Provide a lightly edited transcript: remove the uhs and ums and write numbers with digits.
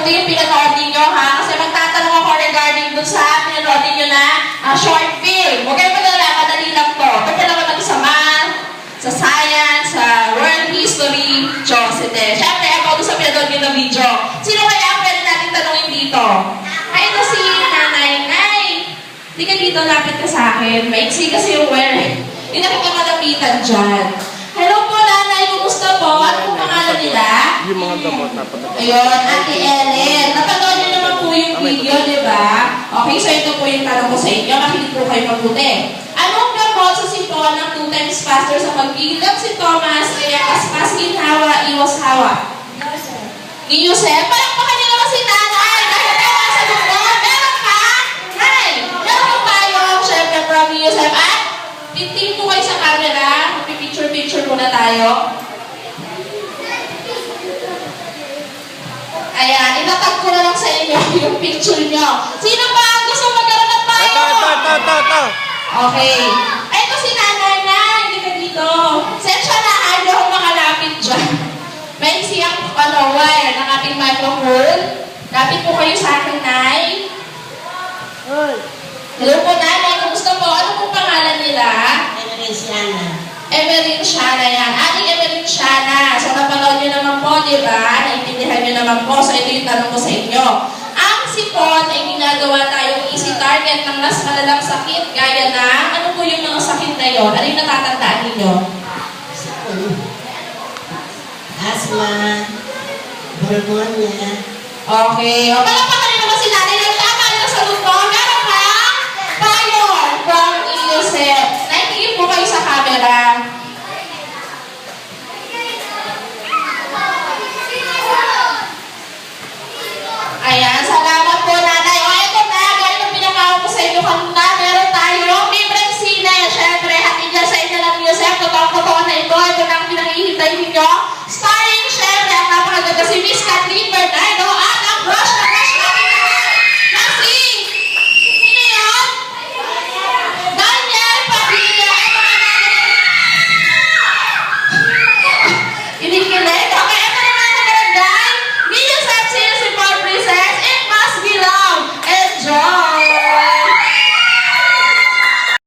mabuti yung pinanood ninyo, ha? Kasi magtatanong ako regarding dun sa pinanood ninyo na short film. Huwag kayo magalala, madali lang to. Pwede naman mag-isama sa science, sa world history, Josete. Siyempre, ako doon sa pinanood nyo na video. Sino kaya ang pwede natin tanongin dito? Ay, ito si Nanay. Nay, di ka dito, lapit ka sa akin. Maiksi kasi yung wear. Hindi na kita malapitan dyan. Hello po, Nanay. Kumusta po? Ano po pangalan nila? Yung mga gamot na Ayun, Ate Ellen. Napanood niyo naman po yung video, di ba? Okay, so ito po yung tanong ko sa inyo. Makinig po kayo mabuti. Anong gamot sa simptoman ng 2 times faster sa pagpigil ng sintomas kaya kaspas, ginhawa, iwas hawa? Ni Joseph? Palakpakan niyo naman si Nanay! Dahil tawa sa bukod! Meron ka? Nay! Meron po tayo, syempre, from ni Joseph. At tingin po kayo sa camera. Picture muna tayo. Ayan, itatag ko na lang sa inyo yung picture nyo. Sino ba ang gusto magkaroon ng payo? Ito. Okay. Ay, ito si Nanay na. Hindi ka dito. Sensya na, ayaw ako makalapit dyan. May siyang wire ng ating microphone. Lapit po kayo sa akin, Nay. Hello po, Nanay. Kumusta po? Ano pong pangalan nila? Emerynciana yan. Ating Emerynciana. So, napanood nyo naman po, di ba? Naintindihan nyo naman po. So, ito yung tanong ko sa inyo. Ang sipon ay ginagawa tayong easy target ng mas malalang sakit. Gaya na, ano po yung mga sakit na yun? Ano yung natatandaan ninyo? Asma, pneumonia. Okay. O, palakpakan